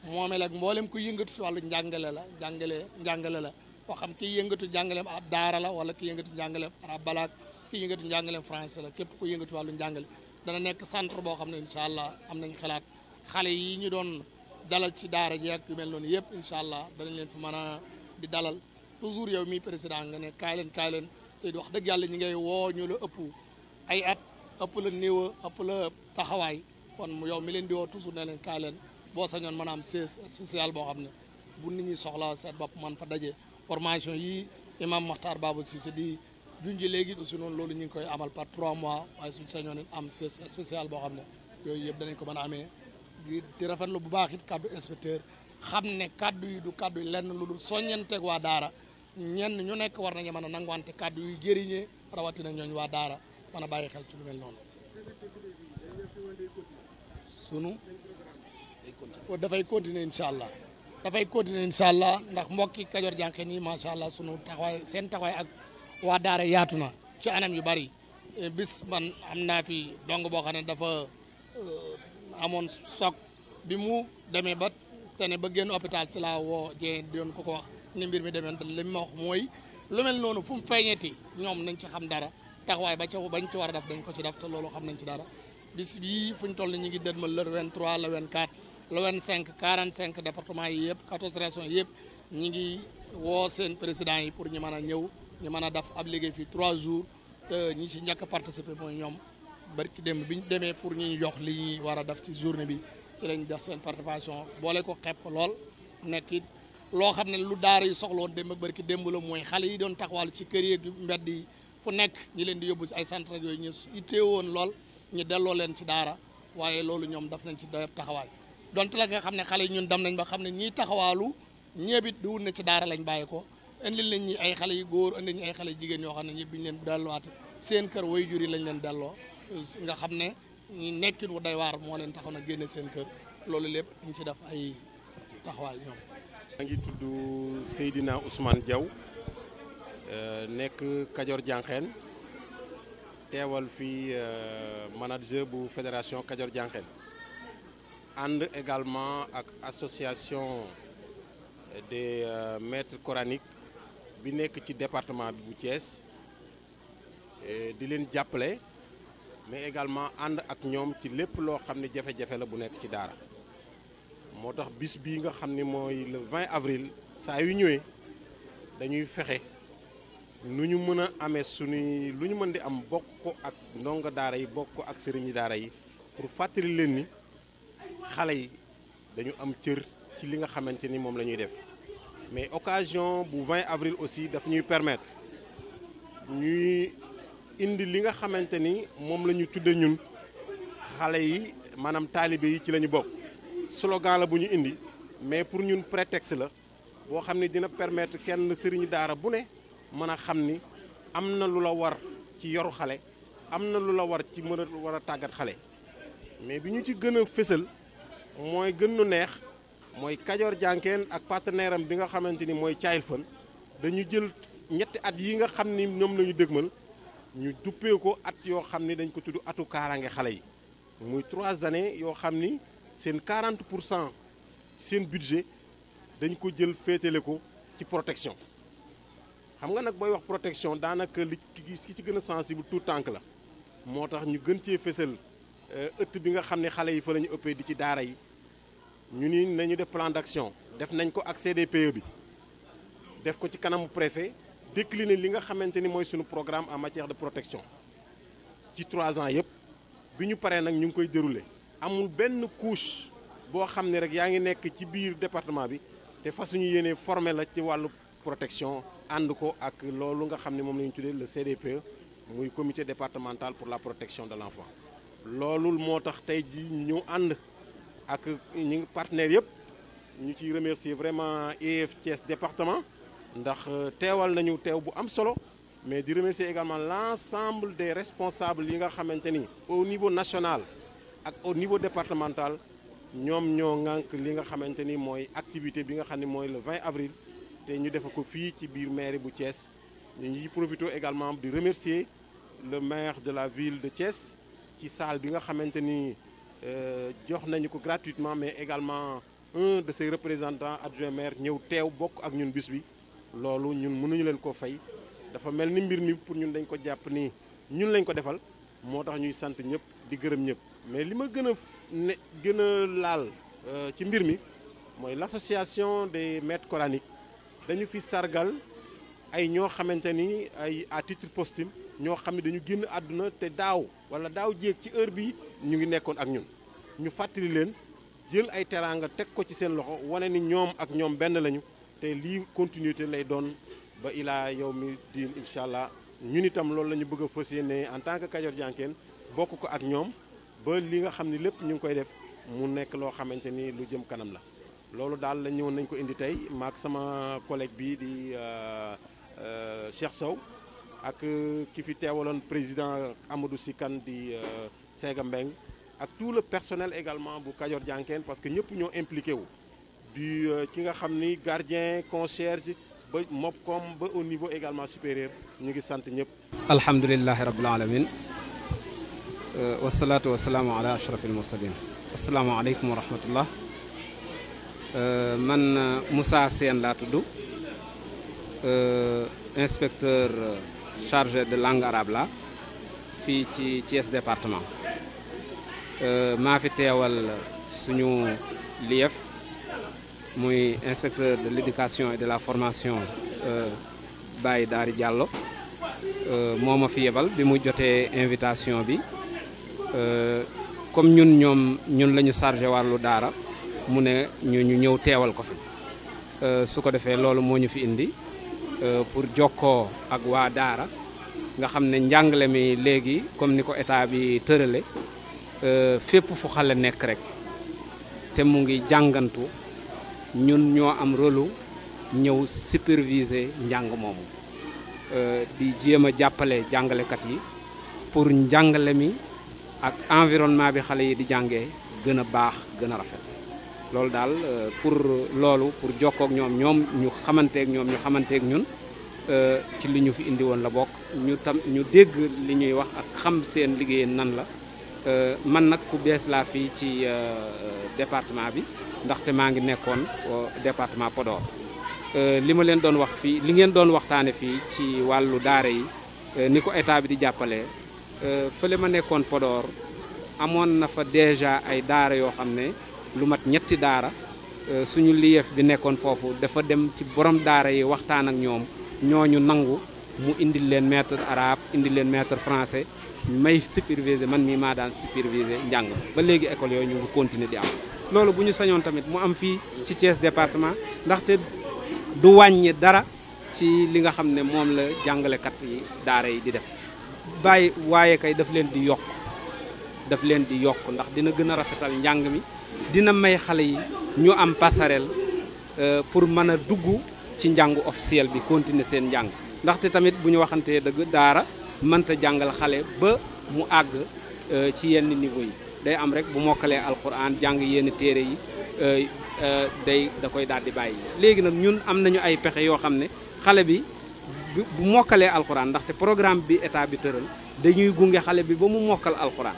moomeel ak mboolem ku yëngatu ci wàllu njàngale la boo xam ki yëngatu njàngaleem daara la wala ki yëngatu njàngaleem arab balaak ki yëngatu njàngaleem français la képp ku yëngatu wàllu njàngale dana nekk centre boo xam ne incha allah am nañ xalaat xale yi ñu doon dalal ci daara ji ak yu mel noonu yëpp incha allah danañ leen fi mën a di dalal toujours yow mi président nga ne kaay leen te wax dëgg yàlla ñi ngay woo ñu la ëpp ay at ëpp la néew ëpp la taxawaay kon yow mi leen di woo toujours ne leen kaay leen boo sañoon mën a am siège spécial boo xam ne bu nit ñi soxla seen bopp man fa daje formation yi imam Mokhtar Babou Cissé di junji léegi aussi noonu loolu ñu ngi koy amal par 3 mois waaye suñ sañoon it am siège spécial boo xam ne yooyu yëpp danañ ko mën a amee di rafetlu bu baax it kaddu inspecteur xam ne kaddu yi du kaddu yi lenn lu dul soññanteeg waa daara ñenn ñu nekk war nañu mën a nanguwante kaddu yu jëriñee rawatina ñooñu waa daara mën a bàyyi xel ci lu mel noonu sunu dafay continuer incha allah ndax mbokki Kajoor Jànqeen yi macha allah sunu taxawaay seen taxawaay ak waa daara yaatu na ci anam yu bari bis man am naa fi dong boo xam ne dafa amoon soog bi mu demee ba tene ba génn hôpital ci laa woo jee doon ko wax ni mbir mi demee li ma wax mooy lu mel noonu fu mu feeñeeti ñoom nañ ci xam dara taxawaay bañ ci war a def dañ ko ci def te loolu xam nañ ci dara bis bii fu ñu toll ni ñu ngi dëdmal le 23 le 24 le 25 45 département yi yëpp 14 régions yëpp ñi ngi woo seen président yi pour ñu mën a ñëw ñu mën a def ab liggéey fii 3 jours te ñi ci njëkk a participer mooy ñoom barki démb bi ñu demee pour ñu jox li ñuy war a def ci journée bi ci lañ def seen participation boole ko xepp lool nekk it loo xam ne lu daara yi soxloon démb ak barki démb la mooy xale yi doon taxawal ci kër yeeg mbedd yi fu nekk ñi leen di yóbbu si ay centre yooyu ñu ittee woon lool ñu delloo leen ci daara waaye loolu ñoom daf nañ ci taxawaay donte la nga xam ne xale yi ñun dem nañ ba xam ne ñiy taxawaalu ñeebit du wut ne ci daara lañ bàyyi ko indil nañ ñi ay xale yu góor indil ñu ay xale jigéen yoo xam ne ñi biñu leen delluwaate seen kër way jur yi lañ leen delloo nga xam ne ñu nekkin wu day waar moo leen taxaw na génne seen kër loolu lépp ñu ci def ay taxawaay ñoom. maa ngi tudd Seydina Ousmane Diaw nekk Kajoor Jànqeen teewal fii manager bu fédération Kajoor Jànqeen ànd également ak association des maîtres coraniques bi nekk ci département bi bu Thiès di leen jàppale mais également ànd ak ñoom ci lépp loo xam ne jafe-jafe la bu nekk ci daara moo tax bis bii nga xam ne mooy le 20 avril saa yu ñëwee dañuy fexe nu ñu mën a amee suñuy lu ñu mën di am bokk ko ak ndongo daara yi bokk ko ak sëriñi daara yi pour fàttali leen ni xale yi dañu am cër ci li nga xamante ni moom la ñuy def mais occasion bu 20 avril aussi daf ñuy permettre ñuy indi li nga xamante ni moom la ñu tudde ñun xale yi maanaam taalibe yi ci la ñu bokk slogan la bu ñu indi mais pour ñun prétexte la boo xam ne dina permettre kenn sëriñu daara bu ne mën a xam ni am na lu la war ci yoru xale am na lu la war ci mën a war a tàggat xale mais bi ñu ci gën a fësal mooy gën nu neex mooy Kajoor Jànqeen ak partenaire am bi nga xamante ni mooy Child Fund dañu jël ñetti at yi nga xam ni ñoom la ñu dëgmal ñu duppee ko at yoo xam ni dañ ko tudd atu kaaraange xale yi muy 3 années yoo xam ni seen 40% seen budget dañ ko jël féetale ko ci protection xam nga nag booy wax protection daanaka li ki ci gën a sensible tout tànk la moo tax ñu gën cee fësal ëtt bi nga xam ne xale yi fa la ñu ëppee di ci daara yi ñu ni nañu def plan d'action def nañ ko ak CDPE bi def ko ci kanamu préfet décliner li nga xamante ni mooy suñu programme en matière de protection ci 3 ans yëpp bi ñu paree nag ñu ngi koy dérouler amul benn couche boo xam ne rek yaa ngi nekk ci biir département bi te fasuñu yéene formé la ci wàllu protection ànd ko ak loolu nga xam ne moom la ñu tuddee le CDPE muy comité départemental pour la protection de l'enfant loolu moo tax tey ji ñu ñëw ànd ak ñi partenaires yëpp ñu ciy remercier vraiment IEF Thiès département ndax teewal nañu teew bu am solo mais di remercier également l'ensemble des responsables yi nga xamante ni au niveau national ak au niveau départemental ñoom ñoo ŋànk li nga xamante ni mooy activité bi nga xam ne mooy le 20 avril te ñu def ko fii ci biir mairie bu Thiès ñu ngi profité également di remercier le maire de la ville de Thiès ci salle bi nga xamante ni jox nañu ko gratuitement mais également un de ses représentants adjoint maire ñëw teew bokk ak ñun bis bi loolu ñun mënuñu leen koo fay dafa mel ni mbir mi pour ñun dañ ko jàpp ni ñun lañ ko defal moo tax ñuy sant ñëpp di gërëm ñëpp mais li ma gën a laal ci mbir mi mooy l'association des maîtres coraniques dañu fi sargal ay ñoo xamante ni ay à titre posthume ñoo xam ne dañu génn àdduna te daaw wala daaw jéeg ci heure bi ñu ngi nekkoon ak ñun ñu fàttali leen jël ay teraanga teg ko ci seen loxo wane ni ñoom ak ñoom benn lañu te lii continuité lay doon ba ilaa yow mi diin incha allah ñun itam loolu la ñu bëgg a fas yéene en tant que Kajoor Jànqeen bokk ko ak ñoom ba li nga xam ni lépp ñu ngi koy def mu nekk loo xamante ni lu jëm kanam la loolu daal la ñëwoon nañ ko indi tey maak sama collègue bi di Cheikh Sow ak ki fi teewaloon président Amadou Sikan di Sega Mbeng ak tout le personnel également bu Kajoor Jànqeen parce que ñëpp ñoo impliqué wu du ki nga xam ni gardien concierge ba MOPCOM ba au niveau également supérieur ñu ngi sant ñëpp. alhamdulilahi rabbil alamin wasalaatu wasalaamu ala ashrafil mursalin asalaamaaleykum wa rahmatullah man Moussa Sène laa tudd inspecteur chargé de langue arabe la fii ci Thiès département maa fi teewal suñu lief muy inspecteur de l'éducation et de la formation Baye Daari Diallo moo ma fi yebal bi mu jotee invitation bi comme ñun la ñu chargé wàllu daara mu ne ñu ñëw teewal ko fi su ko defee loolu moo ñu fi indi pour jokkoo ak waa daara nga xam ne njàngale mi léegi comme ni ko état bi tërale fépp fu xale nekk rek te mu ngi jàngantu ñun ñoo am rôle ñëw superviser njàng moomu di jéem a jàppale jàngalekat yi pour njàngale mi ak environnement bi xale yi di jàngee gën a baax gën a rafet loolu daal pour jokkoo ak ñoom ñu xamanteek ñoom ñu xamanteek ñun ci li ñu fi indi woon la bokk ñu dégg li ñuy wax ak xam seen liggéey nan la man nag ku bees laa fii ci département bi ndaxte maa ngi nekkoon département Podor li ma leen doon wax fii li ngeen doon waxtaane fii ci wàllu daara yi ni ko état bi di jàppalee fële ma nekkoon Podor amoon na fa déjà ay daara yoo xam ne lu mat ñetti daara suñu liyeef bi nekkoon foofu dafa dem ci borom daara yi waxtaan ak ñoom ñooñu nangu mu indil leen maître arabe indil leen maître français may superviser man mii maa daan superviser njàng ba léegi école yooyu ñu ngi continuer di am loolu bu ñu sañoon tamit mu am fii ci Thiès département ndaxte du wàññi dara ci li nga xam ne moom la jàngalekat yi daara yi di def waaye kay daf leen di yokk ndax dina gën a rafetal njàng mi dina may xale yi ñu am passerelle pour mën a dugg ci njàngu officiel bi continuer seen njàng ndaxte tamit bu ñu waxantee dëgg daara mënta jàngal xale ba mu àgg ci yenn niveau yi day am rek bu mokkalee alquran jàng yenn téere yi da koy daal di bàyyi léegi nag ñun am nañu ay pexe yoo xam ne xale bi bu mokkalee alquran ndaxte programme bi état bi tëral dañuy gunge xale bi ba mu mokkal alquran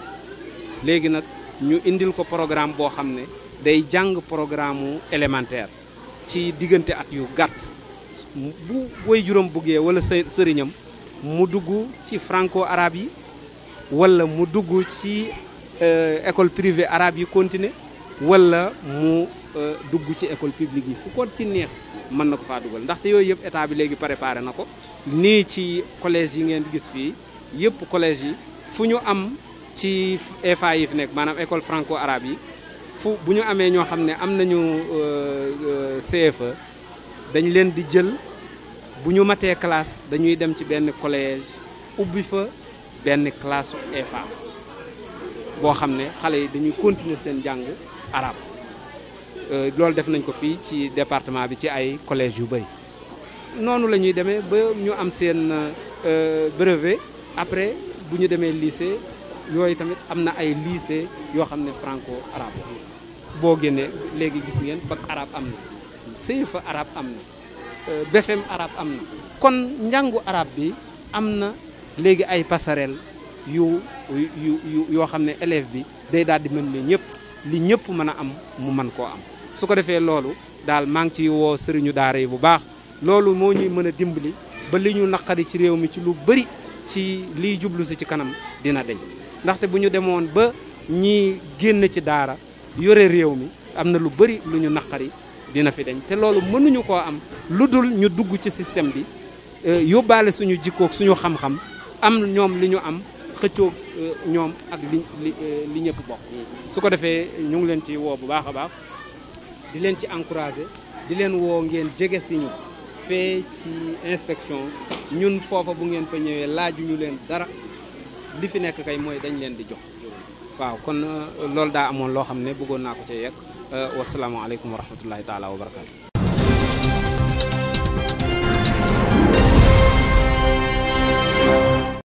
léegi nag ñu indil ko programme boo xam ne day jàng programme élémentaire ci diggante at yu gàtt bu woy juróom buggee wala sëriñam mu dugg ci franco arabe yi wala mu dugg ci école privée arabe yi continuer wala mu dugg ci école publique yi fu ko ci neex mën na ko faa dugal ndaxte yooyu yëpp état bi léegi préparé na ko nii ci collège yi ngeen gis fii yëpp collège yi fu ñu am ci EFA yi fi nekk maanaam école franco arabe yi fu bu ñu amee ñoo xam ne am nañu CFE dañ leen di jël bu ñu matee classe dañuy dem ci benn collège ubbi fa benn classe EFA boo xam ne xale yi dañuy continuer seen jàng arabe loolu def nañ ko fii ci département bi ci ay collège yu bëri noonu la ñuy demee ba ñu am seen brevet après bu ñu demee lycée yooyu tamit am na ay lycée yoo xam ne franco arabe boo génnee léegi gis ngeen bac arabe am na CFEE arabe am na BFEM arabe am na kon njàngu arabe bi am na léegi ay passerelle yoo xam ne élève bi day daal di mën li ñëpp mën a am mu mën koo am su ko defee loolu daal maa ngi ci woo sëriñu daara yi bu baax loolu moo ñuy mën a dimbali ba li ñu naqari ci réew mi ci lu bëri ci liy jublu si ci kanam dina deñ ndaxte bu ñu demoon ba ñi génn ci daara yore réew mi am na lu bëri lu ñu naqari dina fi deñ te loolu mënuñu koo am lu dul ñu dugg ci système bi yóbbaale suñu jikkoog suñu xam-xam am ñoom li ñu am xëccoog ñoom ak li ñëpp bokk su ko defee ñu ngi leen ci woo bu baax a baax di leen ci encouragé di leen woo ngeen jege si ñu fee ci inspection ñun foofa bu ngeen fa ñëwee laaju ñu leen dara li fi nekk kay mooy dañ leen di jox waaw kon loolu daa amoon loo xam ne bëggoon naa ko ci yegg wasalaamaaleykum wa rahmatullahi taala wa barakaatu